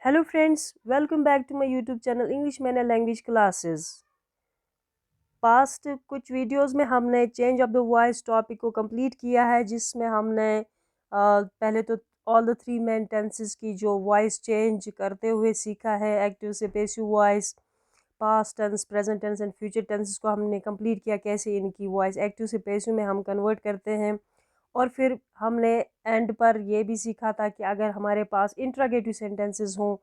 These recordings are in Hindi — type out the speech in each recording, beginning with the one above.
Hello friends, welcome back to my YouTube channel English man language classes. Past कुछ वीडियोस में हमने change of the voice topic को कंप्लीट किया है, जिसमें हमने पहले तो all the three main tenses की जो वॉइस चेंज करते हुए सीखा है। एक्टिव से passive voice, past tense, present tense and future tenses को हमने कंप्लीट किया, कैसे इनकी वॉइस एक्टिव से पैसिव में हम कन्वर्ट करते हैं। और फिर हमने एंड पर ये भी सीखा था कि अगर हमारे पास इंट्रागेटिव सेंटेंसेस हों,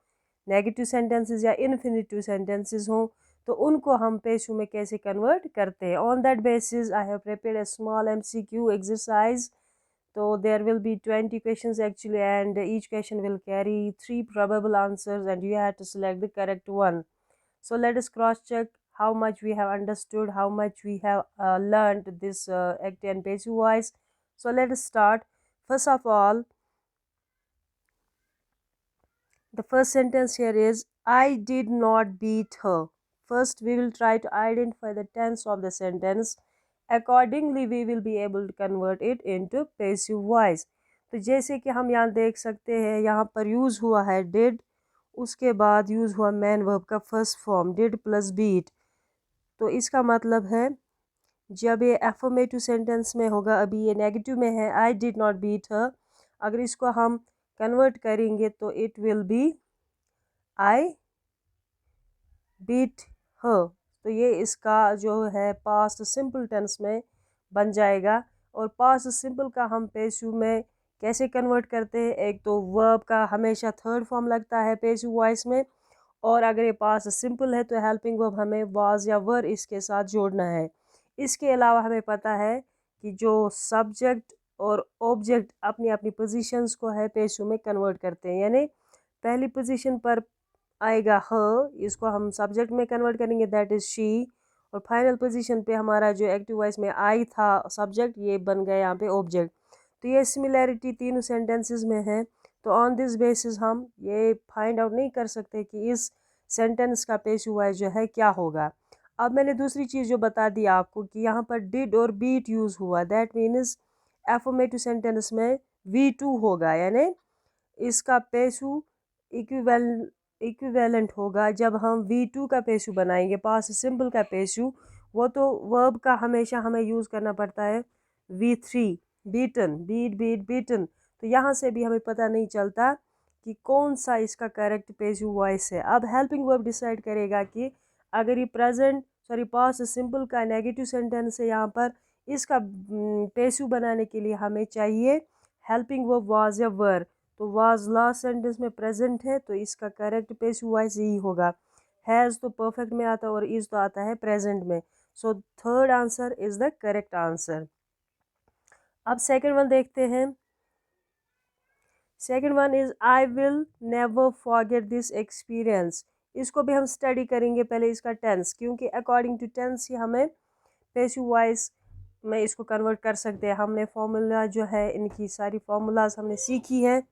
नेगेटिव सेंटेंसेस या इन्फिनिटिव सेंटेंसेस हों, तो उनको हम पेशू में कैसे कन्वर्ट करते हैं। On that basis I have prepared a small MCQ exercise. तो there will be 20 questions actually, and each question will carry 3 probable answers and you have to select the correct one. So let us cross check how much we have understood, how much we have learned this active and passive voice. So let us start. First of all, the first sentence here is I did not beat her. First, we will try to identify the tense of the sentence. Accordingly, we will be able to convert it into passive voice. तो जैसे कि हम यहाँ देख सकते हैं, यहाँ पर यूज़ हुआ है did, उसके बाद यूज़ हुआ मैन वर्ब का first form did plus beat। तो इसका मतलब है जब ये एफर्मेटिव सेंटेंस में होगा, अभी ये नेगेटिव में है, I did not beat her, अगर इसको हम कन्वर्ट करेंगे तो it will be I beat her. तो ये इसका जो है पास्ट सिंपल टेंस में बन जाएगा। और पास्ट सिंपल का हम पैसिव में कैसे कन्वर्ट करते हैं, एक तो वर्ब का हमेशा थर्ड फॉर्म लगता है पैसिव वॉइस में, और अगर ये पास्ट सिंपल है तो हेल्पिंग वर्ब हमें वाज या वर इसके साथ जोड़ना है। इसके अलावा हमें पता है कि जो सब्जेक्ट और ऑब्जेक्ट अपनी अपनी पोजीशंस को है पैसिव में कन्वर्ट करते हैं, यानी पहली पोजीशन पर आएगा ह, इसको हम सब्जेक्ट में कन्वर्ट करेंगे, दैट इज़ शी। और फाइनल पोजीशन पे हमारा जो एक्टिव वॉइस में आई था सब्जेक्ट, ये बन गया यहाँ पे ऑब्जेक्ट। तो ये सिमिलैरिटी तीनों सेंटेंसेस में है। तो ऑन दिस बेसिस हम ये फाइंड आउट नहीं कर सकते कि इस सेंटेंस का पैसिव वॉइस जो है क्या होगा। अब मैंने दूसरी चीज़ जो बता दी आपको कि यहाँ पर डिड और बीट यूज़ हुआ, दैट मीन्स एफर्मेटिव सेंटेंस में V2 होगा, यानी इसका पैसिव इक्विवेलेंट होगा। जब हम V2 का पैसिव बनाएंगे, पास्ट सिंपल का पैसिव, वो तो वर्ब का हमेशा हमें यूज़ करना पड़ता है V3, beaten, beat beat beaten. तो यहाँ से भी हमें पता नहीं चलता कि कौन सा इसका करेक्ट पैसिव वॉइस है। अब हेल्पिंग वर्ब डिसाइड करेगा कि अगर ये पास्ट सिंपल का नेगेटिव सेंटेंस है, यहाँ पर इसका पैसिव बनाने के लिए हमें चाहिए हेल्पिंग वर्ब वाज या वर। तो वाज लास्ट सेंटेंस में प्रेजेंट है, तो इसका करेक्ट पैसिव वॉइस यही होगा। हैज़ तो परफेक्ट में आता है और इज़ तो आता है प्रेजेंट में। So third answer is the correct answer. अब सेकंड वन देखते हैं। Second one is I will never forget this experience. इसको भी हम स्टडी करेंगे, पहले इसका टेंस, क्योंकि अकॉर्डिंग टू टेंस ही हमें पैसिव वॉइस में इसको कन्वर्ट कर सकते हैं। हमने फॉर्मूला जो है, इनकी सारी फॉर्मूलाज हमने सीखी है।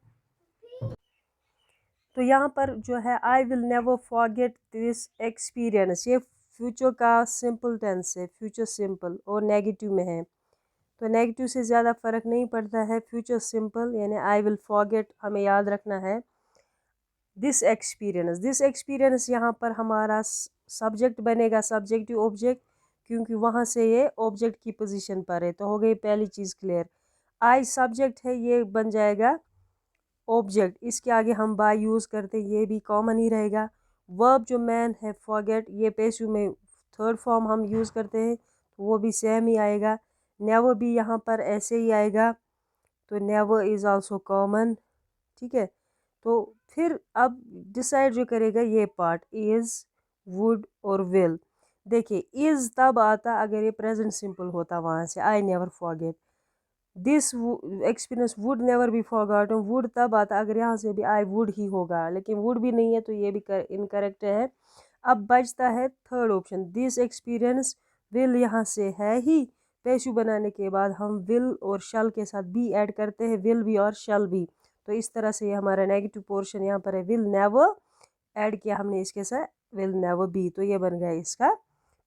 तो यहाँ पर जो है I will never forget this experience, ये फ्यूचर का सिंपल टेंस है, फ्यूचर सिंपल और नेगेटिव में है। तो नेगेटिव से ज़्यादा फ़र्क नहीं पड़ता है, फ्यूचर सिंपल यानी आई विल फॉरगेट हमें याद रखना है। दिस एक्सपीरियंस यहाँ पर हमारा सब्जेक्ट बनेगा, सब्जेक्टिव ऑब्जेक्ट, क्योंकि वहाँ से ये ऑब्जेक्ट की पोजीशन पर है। तो हो गई पहली चीज़ क्लियर। आई सब्जेक्ट है, ये बन जाएगा ऑब्जेक्ट, इसके आगे हम बाय यूज़ करते, ये भी कॉमन ही रहेगा। वर्ब जो मैन है फॉरगेट, ये पैसिव में थर्ड फॉर्म हम यूज़ करते हैं, तो वो भी सेम ही आएगा। नेवर भी यहाँ पर ऐसे ही आएगा, तो नेवर इज़ आल्सो कॉमन। ठीक है, तो फिर अब डिसाइड जो करेगा ये पार्ट, इज़, वुड और विल। देखिए इज़ तब आता अगर ये प्रेजेंट सिंपल होता, वहाँ से I never forget. This experience would never be forgotten, would तब आता अगर यहाँ से भी आई वुड ही होगा, लेकिन वुड भी नहीं है, तो ये भी इनकरेक्ट है। अब बचता है third option, this experience will, यहाँ से है ही, पैसिव बनाने के बाद हम विल और शल के साथ बी ऐड करते हैं, विल भी और शल भी। तो इस तरह से ये हमारा नेगेटिव पोर्शन यहाँ पर है, विल नेवर ऐड किया हमने इसके साथ, विल नेवर बी, तो ये बन गया इसका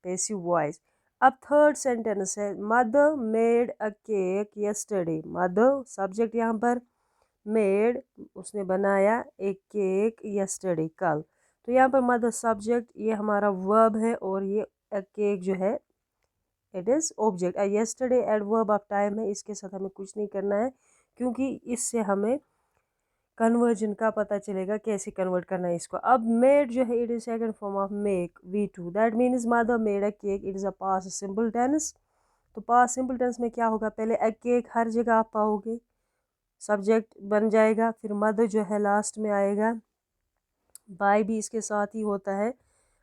पैसिव वॉइस। अब थर्ड सेंटेंस है, mother made a cake yesterday. Mother subject यहाँ पर, मेड उसने बनाया एक केक यस्टरडे कल। तो यहाँ पर मदर सब्जेक्ट, ये हमारा वर्ब है, और ये केक जो है it is object. Yesterday adverb of time है, इसके साथ हमें कुछ नहीं करना है क्योंकि इससे हमें कन्वर्जन का पता चलेगा कैसे कन्वर्ट करना है इसको। अब मेड जो है it is second form of make, V2, that means mother made a cake, it is a past simple tense. तो पास्ट सिंपल टेंस में क्या होगा, पहले अ केक हर जगह आप पाओगे, सब्जेक्ट बन जाएगा, फिर मदर जो है लास्ट में आएगा, बाय भी इसके साथ ही होता है।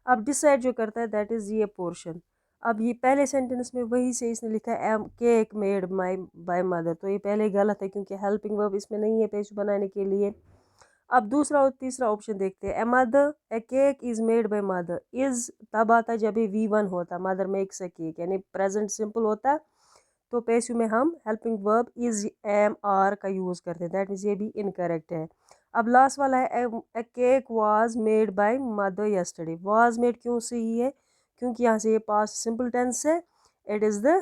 अब डिसाइड जो करता है दैट इज़ ये पोर्शन। अब ये पहले सेंटेंस में वही से इसने लिखा है am cake made my by mother, तो ये पहले गलत है क्योंकि हेल्पिंग वर्ब इसमें नहीं है पेश बनाने के लिए। अब दूसरा और तीसरा ऑप्शन देखते हैं। A mother a cake is made by mother, is तब आता जब ये V1 होता, मदर मेक्स अ केक, यानी प्रेजेंट सिंपल होता, तो पेशु में हम helping verb is am are का यूज़ करते हैं, दैट मीन्स ये भी इनकरेक्ट है। अब लास्ट वाला है a cake was made by mother yesterday, was made क्यों सही है, क्योंकि यहाँ से ये पास्ट सिंपल टेंस है, it is the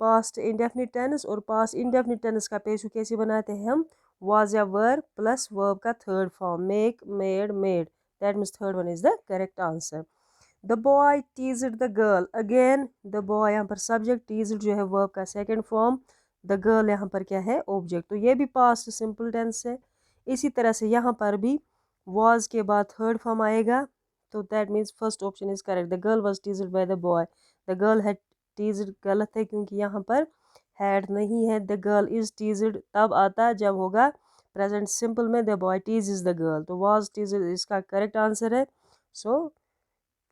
past indefinite tense, और पास्ट इंडेफिनिट टेंस का पेशु कैसे बनाते हैं हम, वाज या वर्ब प्लस वर्ब का third form, make made made, that means third one is the correct answer. The boy teased the girl, again the boy यहाँ पर सब्जेक्ट, टीज्ड जो है वर्ब का सेकंड फॉर्म, द गर्ल यहाँ पर क्या है, ऑब्जेक्ट, तो ये भी पास्ट सिंपल टेंस है। इसी तरह से यहाँ पर भी वॉज के बाद थर्ड फॉर्म आएगा, तो that means first option is correct, the girl was teased by the boy, the girl had teased गलत है क्योंकि यहाँ पर हैड नहीं है, द गर्ल इज टीज्ड तब आता जब होगा प्रेजेंट सिंपल में, the boy teases the girl, तो वॉज टीज्ड इसका करेक्ट आंसर है। सो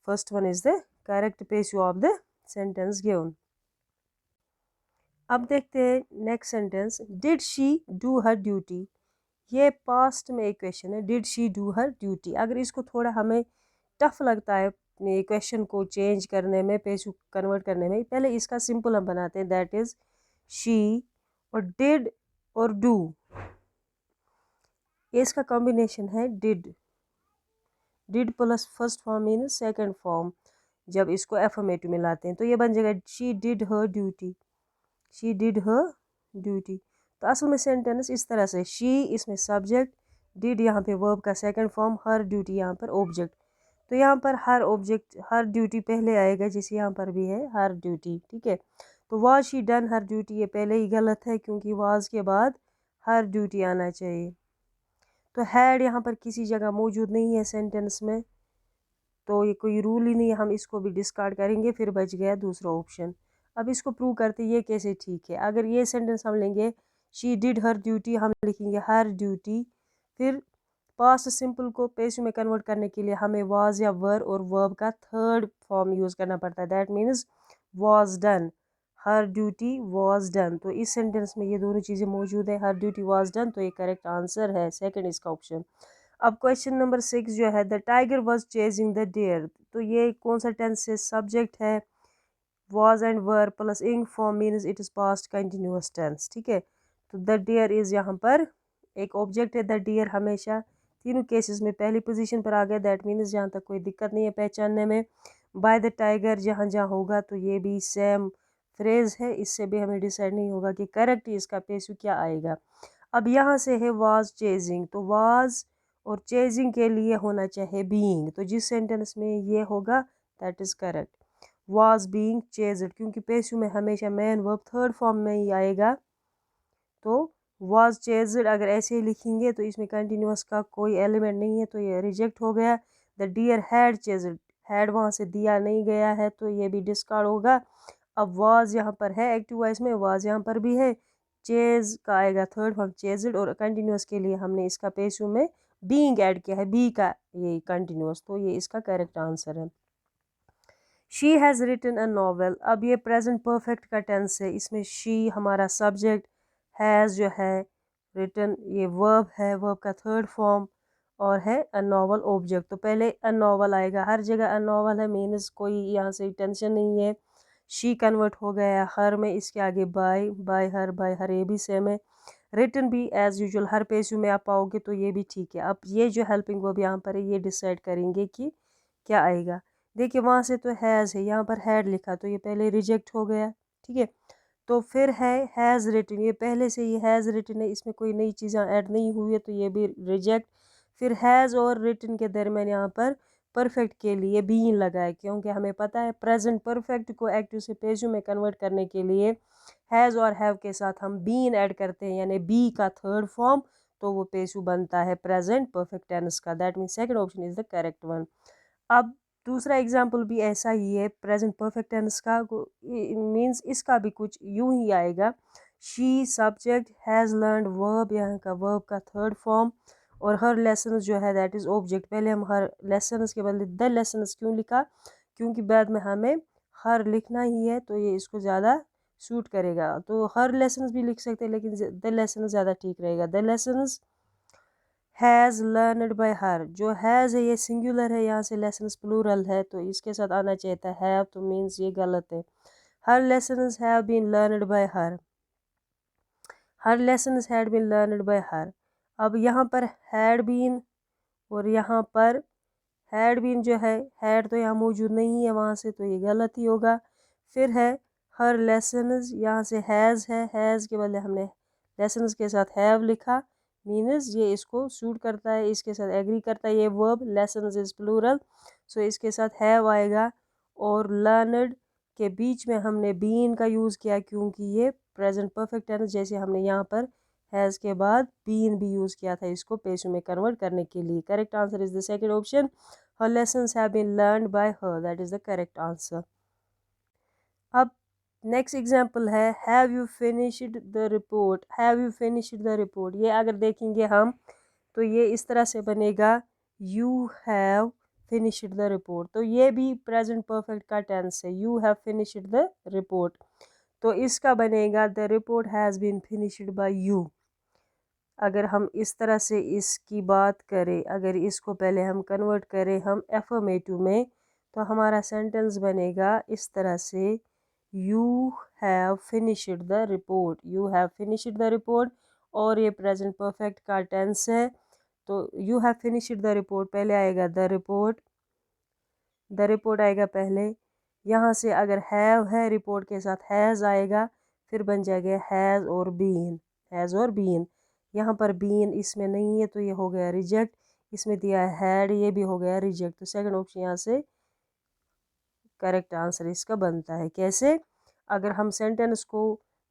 first one is the correct ratio of the sentence given. अब देखते हैं next sentence, did she do her duty, ये पास्ट में एक क्वेश्चन है, did she do her duty. अगर इसको थोड़ा हमें टफ लगता है क्वेश्चन को चेंज करने में, पेशु कन्वर्ट करने में, पहले इसका सिंपल हम बनाते हैं, दैट इज शी और डिड और डू, इसका कॉम्बिनेशन है did, did plus first form mean second form, जब इसको एफर्मेटिव में लाते हैं तो ये बन जाएगा she did her duty, she did her duty. तो असल में सेंटेंस इस तरह से, शी इसमें सब्जेक्ट, डिड यहाँ पे वर्ब का सेकंड फॉर्म, हर ड्यूटी यहाँ पर ऑब्जेक्ट, तो यहाँ पर हर ऑब्जेक्ट हर ड्यूटी पहले आएगा, जैसे यहाँ पर भी है हर ड्यूटी, ठीक है। तो was she done her duty, ये पहले ही गलत है क्योंकि वाज के बाद हर ड्यूटी आना चाहिए। तो हैड यहाँ पर किसी जगह मौजूद नहीं है सेंटेंस में, तो ये कोई रूल ही नहीं है, हम इसको भी डिस्कार्ड करेंगे, फिर बच गया दूसरा ऑप्शन। अब इसको प्रूव करते ये कैसे ठीक है, अगर ये सेंटेंस हम लेंगे शी डिड हर ड्यूटी, हम लिखेंगे हर ड्यूटी, फिर पास्ट सिंपल को पेश में कन्वर्ट करने के लिए हमें वाज या वर और वर्ब का थर्ड फॉर्म यूज़ करना पड़ता है, that means was done, her duty was done. तो इस सेंटेंस में ये दोनों चीज़ें मौजूद है, हर ड्यूटी वाज डन, तो ये करेक्ट आंसर है, सेकंड इसका ऑप्शन। अब क्वेश्चन नंबर 6 जो है, the tiger was chasing the deer, तो ये कौन सा टेंस से सब्जेक्ट है, was and verb plus ing form means it is past continuous tense, ठीक है। तो द डेयर इज़ यहाँ पर एक ऑब्जेक्ट है, द डेयर हमेशा तीनों केसेस में पहली पोजीशन पर आ गया, दैट मीन्स जहाँ तक कोई दिक्कत नहीं है पहचानने में। बाय द टाइगर जहाँ जहाँ होगा तो ये भी सेम फ्रेज है, इससे भी हमें डिसाइड नहीं होगा कि करेक्ट इसका पेशु क्या आएगा। अब यहाँ से है वाज चेजिंग, तो वाज और चेजिंग के लिए होना चाहिए बीइंग, तो जिस सेंटेंस में ये होगा that is correct, was being chased, क्योंकि पेशु में हमेशा मैन वर्ब थर्ड फॉर्म में ही आएगा, तो वाज चेज्ड अगर ऐसे ही लिखेंगे तो इसमें कंटिन्यूअस का कोई एलिमेंट नहीं है, तो ये रिजेक्ट हो गया। The deer had chased, had वहाँ से दिया नहीं गया है, तो ये भी डिस्कार्ड होगा। अब वाज यहाँ पर है एक्टिव वॉइस में, वाज यहाँ पर भी है, चेज का आएगा थर्ड फॉर्म चेज्ड, और कंटिन्यूअस के लिए हमने इसका पेशु में बीइंग ऐड किया है, बी का ये कंटिन्यूअस, तो ये इसका करेक्ट आंसर है। She has written a novel, अब ये प्रेजेंट परफेक्ट का टेंस है, इसमें शी हमारा सब्जेक्ट, हैज़ जो है रिटन ये वर्ब है, वर्ब का थर्ड फॉर्म, और है अ नावल ऑब्जेक्ट, तो पहले अ नावल आएगा, हर जगह अ नावल है मीन्स कोई यहाँ से टेंशन नहीं है। शी कन्वर्ट हो गया हर में, इसके आगे बाय, बाय हर ये भी सेम है। रिटन भी एज यूजुअल हर पेशु में आप पाओगे, तो ये भी ठीक है। अब ये जो हेल्पिंग वर्ब यहाँ पर है, ये डिसाइड करेंगे कि क्या आएगा। देखिए वहाँ से तो हैज़ है, यहाँ पर हैड लिखा, तो ये पहले रिजेक्ट हो गया, ठीक है। तो फिर है हैज़ रिटन, ये पहले से ही हैज़ रिटन है, इसमें कोई नई चीज़ें ऐड नहीं हुई है तो ये भी रिजेक्ट। फिर हैज़ और रिटन के दरमियान यहाँ पर परफेक्ट के लिए बीन लगाए, क्योंकि हमें पता है प्रेजेंट परफेक्ट को एक्टिव से पेशू में कन्वर्ट करने के लिए हैज़ और हैव के साथ हम बीन ऐड करते हैं, यानी बी का थर्ड फॉर्म, तो वो पेशू बनता है प्रेजेंट परफेक्ट टेंस का। That mean second option is the correct one. अब दूसरा एग्जाम्पल भी ऐसा ही है प्रेजेंट परफेक्ट टेंस का, मीन्स इसका भी कुछ यूं ही आएगा। She subject, has learned verb, यहाँ का वर्ब का थर्ड फॉर्म, और हर लेसन जो है दैट इज़ ऑब्जेक्ट। पहले हम हर लेसन के बदले द लेसन क्यों लिखा, क्योंकि बाद में हमें हर लिखना ही है तो ये इसको ज़्यादा सूट करेगा। तो हर लेसन भी लिख सकते हैं लेकिन द लेसन ज़्यादा ठीक रहेगा। The lesson has learned by हर, जो हैज़ है ये सिंगुलर है, यहाँ से लेसन्स प्लूरल है तो इसके साथ आना चाहिए था हैव, तो मीन्स ये गलत है। Her lessons have been learned by her, her lessons had been learned by her. अब यहाँ पर हैड बीन और यहाँ पर हैड बीन जो है, हैड तो यहाँ मौजूद नहीं है वहाँ से, तो ये गलत ही होगा। फिर है हर लेसन्स, यहाँ से हैज़ है, हैज़ के बदले हमने लेसन्स के साथ हैव लिखा, मीनस ये इसको सूट करता है, इसके साथ एग्री करता है ये वर्ब, लेसन्स इज प्लूरल, सो इसके साथ हैव आएगा। और लर्नड के बीच में हमने बीन का यूज़ किया क्योंकि ये प्रेजेंट परफेक्ट टेंस, जैसे हमने यहाँ पर हैज़ के बाद बीन भी यूज़ किया था इसको पेशू में कन्वर्ट करने के लिए। Correct answer is the second option, her lessons have been learned by her, that is the correct answer. अब नेक्स्ट एग्जाम्पल है have you finished the report, have you finished the report. ये अगर देखेंगे हम तो ये इस तरह से बनेगा you have finished the report, तो ये भी प्रेजेंट परफेक्ट का टेंस है, you have finished the report, तो इसका बनेगा the report has been finished by you. अगर हम इस तरह से इसकी बात करें, अगर इसको पहले हम कन्वर्ट करें हम एफर्मेटिव में, तो हमारा सेंटेंस बनेगा इस तरह से you have finished the report, you have finished the report, और ये प्रेजेंट परफेक्ट का टेंस है, तो you have finished the report पहले आएगा द रिपोर्ट, द रिपोर्ट आएगा पहले, यहाँ से अगर हैव है रिपोर्ट के साथ हैज़ आएगा, फिर बन जाएगा हैज़ और बीन, हैज़ और बीन। यहाँ पर बीन इसमें नहीं है तो ये हो गया रिजेक्ट, इसमें दिया है हैड, ये भी हो गया रिजेक्ट, तो सेकंड ऑप्शन यहाँ से करेक्ट आंसर इसका बनता है। कैसे, अगर हम सेंटेंस को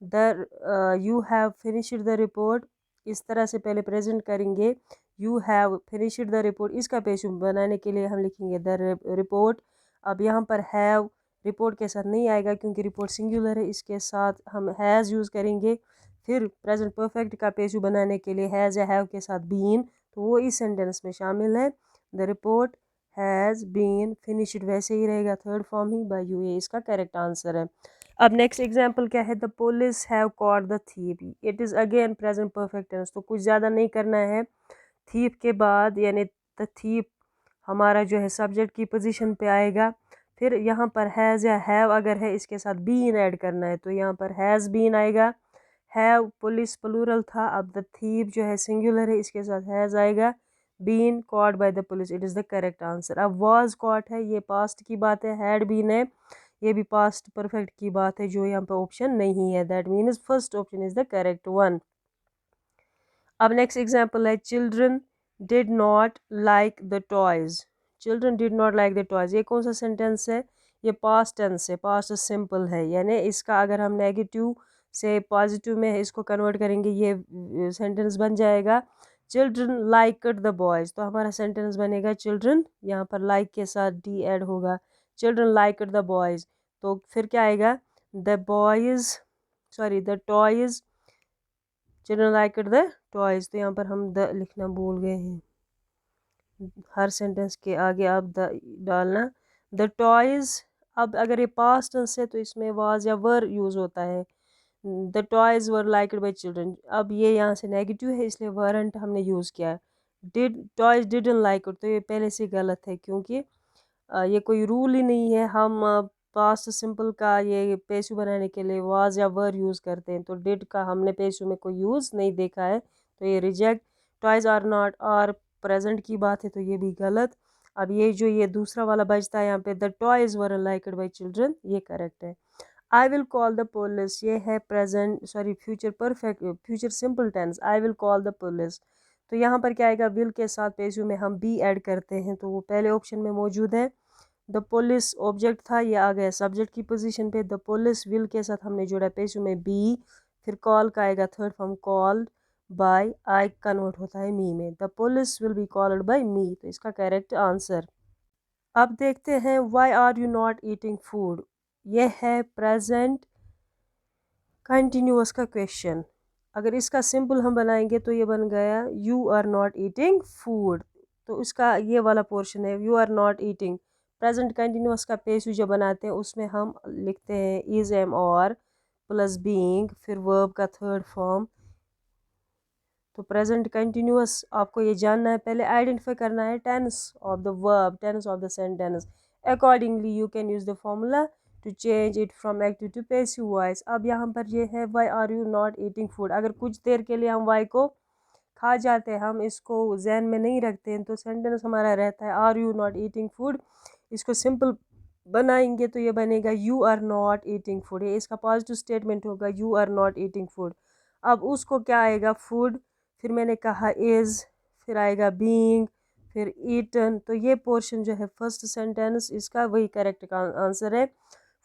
the you have finished the report इस तरह से पहले प्रेजेंट करेंगे, you have finished the report, इसका पेश बनाने के लिए हम लिखेंगे द रिपोर्ट। अब यहाँ पर हैव रिपोर्ट के साथ नहीं आएगा क्योंकि रिपोर्ट सिंगुलर है, इसके साथ हम हैज़ यूज़ करेंगे। फिर प्रेजेंट परफेक्ट का पेशू बनाने के लिए हैज़ या हैव के साथ बीन, तो वो इस सेंटेंस में शामिल है, the report has been finished, वैसे ही रहेगा थर्ड फॉर्म ही बाय यू, ये इसका करेक्ट आंसर है। अब नेक्स्ट एग्जांपल क्या है, the police have caught the thief, it is again present perfect tense, तो कुछ ज़्यादा नहीं करना है। थीफ के बाद यानी द थीफ हमारा जो है सब्जेक्ट की पोजीशन पे आएगा, फिर यहाँ पर हैज़ या हैव अगर है इसके साथ बीन ऐड करना है, तो यहाँ पर हैज़ बीन आएगा, हैव पुलिस प्लूरल था, अब द थीफ जो है सिंगुलर है, इसके साथ हैज़ आएगा, been caught by the police, it is the correct answer. अब वाज कॉट है, ये पास्ट की बात है, हैड बीन है, ये भी पास्ट परफेक्ट की बात है, जो यहाँ पे ऑप्शन नहीं है, that means first option is the correct one. अब नेक्स्ट एग्जाम्पल है children did not like the toys, children did not like the toys, ये कौन सा सेंटेंस है, ये पास्ट टेंस है, पास्ट सिंपल है, यानी इसका अगर हम नेगेटिव से पॉजिटिव में इसको कन्वर्ट करेंगे ये सेंटेंस बन जाएगा चिल्ड्रन लाइकड द बॉयज़, तो हमारा सेंटेंस बनेगा चिल्ड्रन, यहाँ पर लाइक के साथ डी ऐड होगा, चिल्ड्रन लाइकड द बॉयज़, तो फिर क्या आएगा the boys sorry the toys, children liked the toys, तो यहाँ पर हम द लिखना भूल गए हैं, हर सेंटेंस के आगे आप द डालना, द टॉयज़। अब अगर ये पास्ट टेंस है तो इसमें वाज या वर यूज़ होता है, the toys were liked by children, अब ये यहाँ से नेगेटिव है इसलिए वरंट हमने यूज़ किया, did toys didn't like it, तो ये पहले से गलत है क्योंकि ये कोई रूल ही नहीं है, हम पास्ट सिंपल का ये पेशू बनाने के लिए वाज या वर यूज़ करते हैं, तो डिड का हमने पेशू में कोई यूज़ नहीं देखा है, तो ये reject. Toys are not are present की बात है तो ये भी गलत। अब ये जो ये दूसरा वाला बचता है यहाँ पे the toys were liked by children, ये करेक्ट है। I will call the police, ये है present sorry future perfect future simple tense, I will call the police. तो यहाँ पर क्या आएगा, विल के साथ पेशू में हम बी ऐड करते हैं, तो वो पहले ऑप्शन में मौजूद है। द पुलिस ऑब्जेक्ट था, ये आ गया सब्जेक्ट की पोजीशन पे। द पुलिस विल के साथ हमने जोड़ा पेशू में बी, फिर कॉल का आएगा third form called by, I convert होता है मी में। The police will be called by me, तो इसका करेक्ट आंसर। अब देखते हैं why are you not eating food, ये है प्रेजेंट कंटिन्यूअस का क्वेश्चन। अगर इसका सिंपल हम बनाएंगे तो ये बन गया you are not eating food, तो इसका ये वाला पोर्शन है you are not eating. Present continuous का पेशू जो बनाते हैं उसमें हम लिखते हैं इज एम और प्लस बीइंग, फिर वर्ब का थर्ड फॉर्म। तो प्रेजेंट कंटिन्यूअस आपको ये जानना है, पहले आइडेंटिफाई करना है tense of the verb, tense of the sentence. Accordingly you can use the formula to change it from active to passive voice. अब यहाँ पर ये है why are you not eating food, अगर कुछ देर के लिए हम वाई को खा जाते हैं, हम इसको जहन में नहीं रखते हैं, तो सेंटेंस हमारा रहता है are you not eating food. इसको सिंपल बनाएंगे तो ये बनेगा you are not eating food, ये इसका पॉजिटिव स्टेटमेंट होगा you are not eating food. अब उसको क्या आएगा फूड, फिर मैंने कहा इज़, फिर आएगा बीइंग, फिर ईटन। तो ये पोर्शन जो है फर्स्ट सेंटेंस इसका वही करेक्ट आंसर है,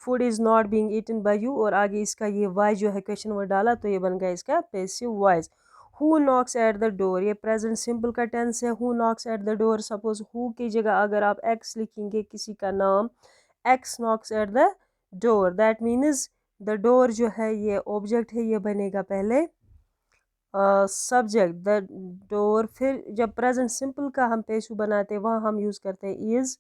food is not being eaten by you. और आगे इसका ये वाई जो है क्वेश्चन वर्ड डाला तो ये बन गया इसका passive voice. Who Knox at the door, ये प्रेजेंट सिंपल का टेंस है। Who Knox at the door, suppose who की जगह अगर आप एक्स लिखेंगे किसी का नाम, x Knox at the door, that means the door जो है ये ऑब्जेक्ट है, ये बनेगा पहले सब्जेक्ट द डोर। फिर जब प्रेजेंट सिंपल का हम पेशू बनाते हैं वहाँ हम यूज़ करते हैं इज़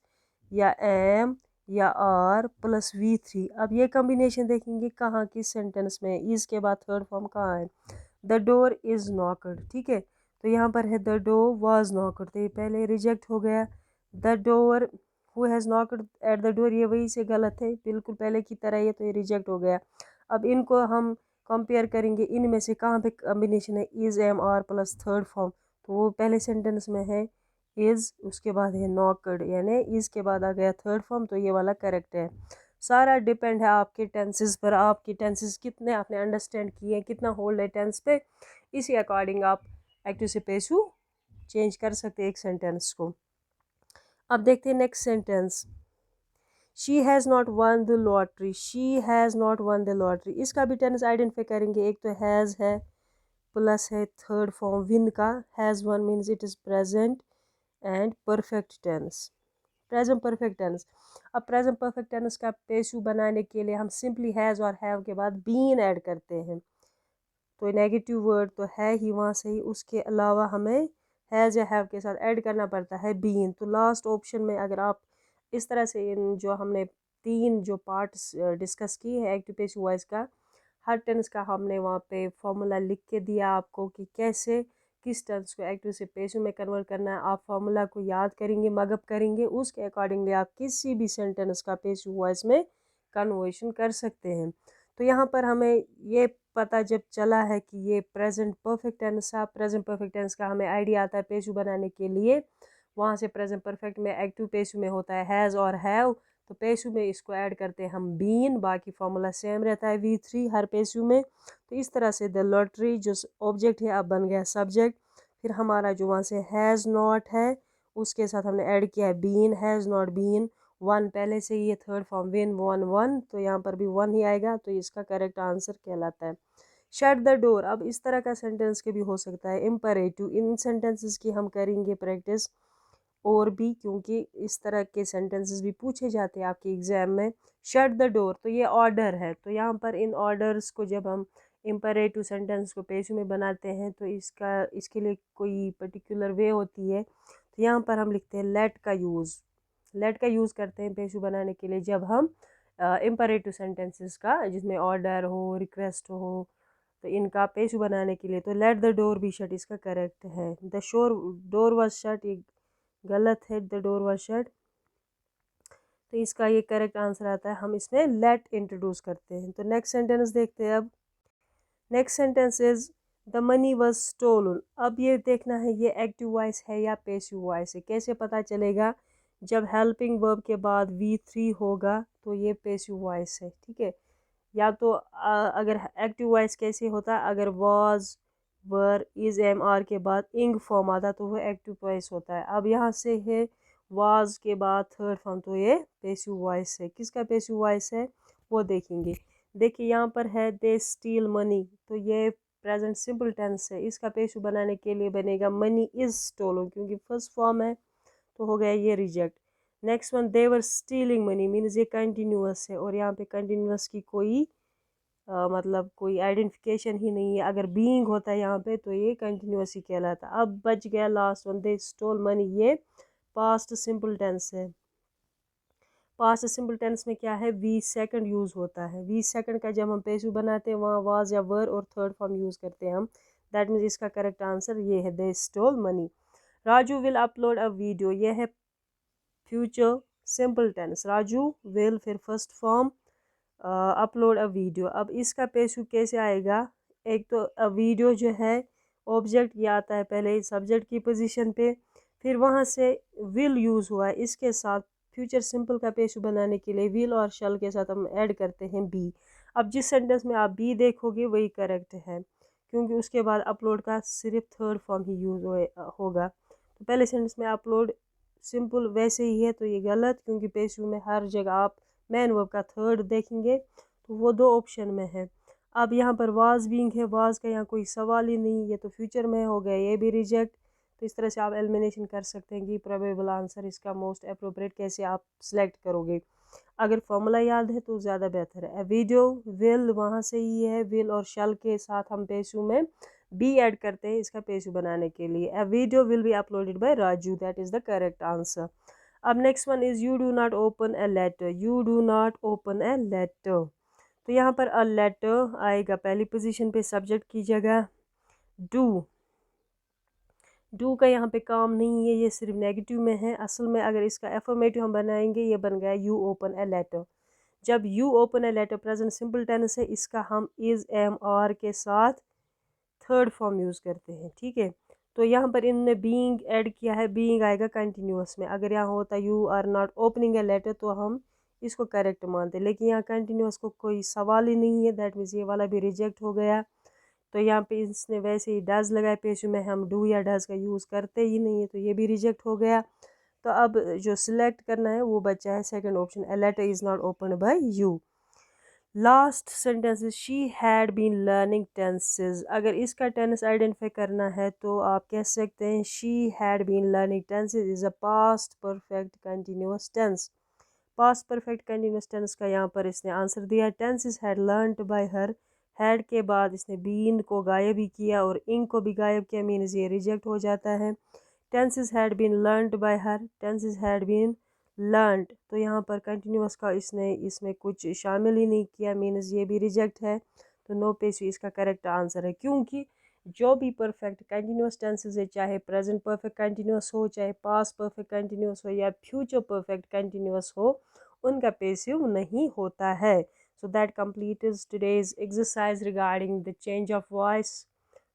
या एम या आर प्लस V3। अब ये कॉम्बिनेशन देखेंगे कहाँ किस सेंटेंस में, इज़ के बाद थर्ड फॉर्म कहाँ है, द डोर इज़ नॉकड, ठीक है। तो यहाँ पर है द डोर वाज नॉकड, तो ये पहले रिजेक्ट हो गया। The door who has knocked at the door, ये वही से गलत है बिल्कुल पहले की तरह, ये तो ये रिजेक्ट हो गया। अब इनको हम कंपेयर करेंगे, इनमें से कहाँ पे कॉम्बिनेशन है is am are plus third form, तो वो पहले सेंटेंस में है इज़, उसके बाद है नॉकड, यानी इज़ के बाद आ गया थर्ड फॉर्म, तो ये वाला करेक्ट है। सारा डिपेंड है आपके टेंसेस पर, आपकी टेंसेस कितने आपने अंडरस्टैंड किए, कितना होल्ड है टेंस पे, इसी अकॉर्डिंग आप एक्टिव से पेशू चेंज कर सकते हैं एक सेंटेंस को। अब देखते हैं next sentence, she has not one the lottery, she has not one the lottery. इसका भी टेंस आइडेंटिफाई करेंगे, एक तो हैज़ है प्लस है थर्ड फॉर्म विन का, has won means it is present and perfect tense, present perfect tense. अब प्रेजेंट परफेक्ट टेंस का पेशू बनाने के लिए हम सिंपली हैज़ और हैव के बाद बीन ऐड करते हैं, तो नेगेटिव वर्ड तो है ही वहाँ से ही, उसके अलावा हमें हैज़ या हैव के साथ ऐड करना पड़ता है बीन। तो लास्ट ऑप्शन में अगर आप इस तरह से इन जो हमने तीन जो पार्ट्स डिस्कस किए हैं एक्टिव पेसिव वॉइस का, हर टेंस का हमने वहाँ पे फॉर्मूला लिख के दिया आपको कि कैसे किस टेंस को एक्टिव से पेसिव में कन्वर्ट करना है। आप फार्मूला को याद करेंगे, मगअप करेंगे, उसके अकॉर्डिंगली आप किसी भी सेंटेंस का पेसिव वॉइस में कन्वर्शन कर सकते हैं। तो यहाँ पर हमें ये पता जब चला है कि ये प्रेजेंट परफेक्ट टेंस है, प्रेजेंट परफेक्ट टेंस का हमें आइडिया आता है पेशू बनाने के लिए, वहाँ से प्रेजेंट परफेक्ट में एक्टिव पेशू में होता है हैज़ और हैव, तो पेशू में इसको ऐड करते हैं हम बीन, बाकी फार्मूला सेम रहता है V3 हर पेशू में। तो इस तरह से द लॉटरी जो ऑब्जेक्ट है अब बन गया सब्जेक्ट, फिर हमारा जो वहाँ से हैज़ नॉट है उसके साथ हमने ऐड किया है been, has not been, won पहले से ही है third form win won won, तो यहाँ पर भी वन ही आएगा, तो इसका करेक्ट आंसर कहलाता है शट द डोर। अब इस तरह का सेंटेंस के भी हो सकता है इम्परेटिव, इन सेंटेंसेस की हम करेंगे प्रैक्टिस और भी, क्योंकि इस तरह के सेंटेंसेस भी पूछे जाते हैं आपके एग्जाम में। शट द डोर तो ये ऑर्डर है, तो यहाँ पर इन ऑर्डर्स को जब हम इम्परेटिव सेंटेंस को पेशू में बनाते हैं तो इसके लिए कोई पर्टिकुलर वे होती है। तो यहाँ पर हम लिखते हैं लेट का यूज़, लेट का यूज़ करते हैं पेशू बनाने के लिए जब हम इम्परेटिव सेंटेंसेस का जिसमें ऑर्डर हो, रिक्वेस्ट हो, तो इनका पेशू बनाने के लिए। तो let the door be shut इसका करेक्ट है, द डोर वॉज शट ये गलत है, द डोर वॉज शट, तो इसका ये करेक्ट आंसर आता है, हम इसमें लेट इंट्रोड्यूस करते हैं। तो नेक्स्ट सेंटेंस देखते हैं। अब next sentence is the money was stolen. अब ये देखना है ये एक्टिव वॉइस है या पेसिव वॉइस है, कैसे पता चलेगा, जब हेल्पिंग वर्ब के बाद V3 होगा तो ये पेसिव वॉइस है, ठीक है। या तो अगर एक्टिव वॉइस कैसे होता है, अगर was were is am are के बाद इंग फॉर्म आता तो वो एक्टिव वॉइस होता है। अब यहाँ से है वाज के बाद थर्ड फॉर्म, तो ये पैसिव वॉइस है। किसका पैसिव वॉइस है वो देखेंगे। देखिए यहाँ पर है दे स्टील मनी, तो ये प्रेजेंट सिंपल टेंस है। इसका पैसिव बनाने के लिए बनेगा मनी इज स्टोलन, क्योंकि फर्स्ट फॉर्म है तो हो गया ये reject. Next one they were stealing money means ये कंटिन्यूअस है, और यहाँ पे कंटिन्यूअस की कोई मतलब कोई आइडेंटिफिकेशन ही नहीं है। अगर बीइंग होता है यहाँ पे तो ये कंटिन्यूअस ही कहलाता। अब बच गया लास्ट वन, दे स्टोल मनी, ये पास्ट सिंपल टेंस है। पास्ट सिंपल टेंस में क्या है, वी सेकंड यूज़ होता है। वी सेकंड का जब हम पैसिव बनाते हैं वहाँ वाज या वर और थर्ड फॉर्म यूज़ करते हैं हम। दैट मीन्स इसका करेक्ट आंसर ये है, they stole money. Raju will upload a video, ये है future simple tense. Raju will फिर first form upload a video. अब इसका पैसिव कैसे आएगा, एक तो वीडियो जो है ऑब्जेक्ट ये आता है पहले सब्जेक्ट की पोजीशन पे, फिर वहाँ से विल यूज़ हुआ है इसके साथ। फ्यूचर सिंपल का पैसिव बनाने के लिए विल और शल के साथ हम ऐड करते हैं बी। अब जिस सेंटेंस में आप बी देखोगे वही करेक्ट है, क्योंकि उसके बाद अपलोड का सिर्फ थर्ड फॉर्म ही यूज़ होगा। तो पहले सेंटेंस में अपलोड सिंपल वैसे ही है, तो ये गलत, क्योंकि पैसिव में हर जगह आप मैन वर्ब का थर्ड देखेंगे तो वो दो ऑप्शन में है। अब यहाँ पर वाज बीइंग है, वाज का यहाँ कोई सवाल ही नहीं, ये तो फ्यूचर में हो गया, ये भी रिजेक्ट। तो इस तरह से आप एलिमिनेशन कर सकते हैं कि प्रोबेबल आंसर इसका मोस्ट अप्रोप्रिएट कैसे आप सिलेक्ट करोगे। अगर फॉर्मूला याद है तो ज़्यादा बेहतर है। वीडियो विल वहाँ से ही है, विल और शल के साथ हम पैसिव में बी ऐड करते हैं इसका पैसिव बनाने के लिए। A video will be uploaded by Raju, that is the correct answer. अब next one is you do not open a letter, you do not open a letter. तो यहाँ पर अ लेटर आएगा पहली पोजीशन पे सब्जेक्ट की जगह। डू, डू का यहाँ पे काम नहीं है, ये सिर्फ नेगेटिव में है। असल में अगर इसका एफर्मेटिव हम बनाएंगे ये बन गया यू ओपन ए लेटर। जब you open a letter present simple tense है, इसका हम इज़ एम आर के साथ थर्ड फॉर्म यूज़ करते हैं, ठीक है। तो यहाँ पर इनने बीइंग ऐड किया है, बीइंग आएगा कंटिन्यूअस में। अगर यहाँ होता you are not opening a letter तो हम इसको करेक्ट मानते, लेकिन यहाँ कंटिन्यूअस को कोई सवाल ही नहीं है, दैट मीन्स ये वाला भी रिजेक्ट हो गया। तो यहाँ पे इसने वैसे ही डज लगाए पैसिव में, हम डू या डज का यूज़ करते ही नहीं है, तो ये भी रिजेक्ट हो गया। तो अब जो सिलेक्ट करना है वो बचा है second option, a letter is not open by you. Last sentence she had been learning tenses. अगर इसका टेंस आइडेंटिफाई करना है तो आप कह सकते हैं she had been learning tenses is a past perfect continuous tense. Past perfect continuous tense का यहाँ पर इसने आंसर दिया। Tenses had learned by her, had के बाद इसने बीन को गायब ही किया और इंग को भी गायब किया, मीन्स ये रिजेक्ट हो जाता है। Tenses had been learned by her, tenses had been learned, तो यहाँ पर कंटिन्यूअस का इसने इसमें कुछ शामिल ही नहीं किया, मीन्स ये भी रिजेक्ट है। तो नो पैसिव इसका करेक्ट आंसर है, क्योंकि जो भी परफेक्ट कंटिन्यूअस टेंसेज है, चाहे प्रेजेंट परफेक्ट कंटिन्यूअस हो, चाहे पास्ट परफेक्ट कंटिन्यूअस हो या फ्यूचर परफेक्ट कंटिन्यूअस हो, उनका पैसिव नहीं होता है। So that completes today's exercise regarding the change of voice।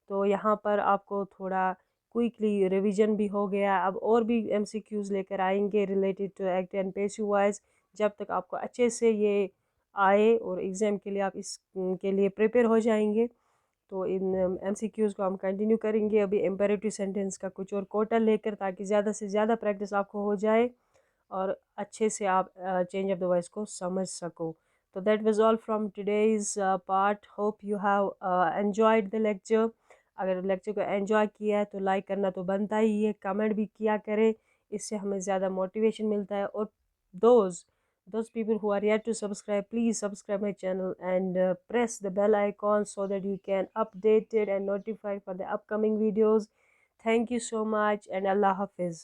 तो यहाँ पर आपको थोड़ा क्विकली रिवीजन भी हो गया। अब और भी एमसीक्यूज लेकर आएंगे related to act and passive voice. जब तक आपको अच्छे से ये आए और एग्ज़ाम के लिए आप इसके लिए प्रिपेयर हो जाएंगे, तो इन एमसीक्यूज़ को हम कंटिन्यू करेंगे अभी इम्पेरेटिव सेंटेंस का कुछ और कोटा लेकर, ताकि ज़्यादा से ज़्यादा प्रैक्टिस आपको हो जाए और अच्छे से आप चेंज ऑफ द वॉइस को समझ सको। तो that was all from today's part. Hope you have enjoyed the lecture. अगर लेक्चर को एंजॉय किया है तो लाइक करना तो बनता ही है, कमेंट भी किया करें, इससे हमें ज़्यादा मोटिवेशन मिलता है। और those people who are yet to subscribe, please subscribe my channel and press the bell icon so that you can updated and notified for the upcoming videos. Thank you so much and Allah Hafiz.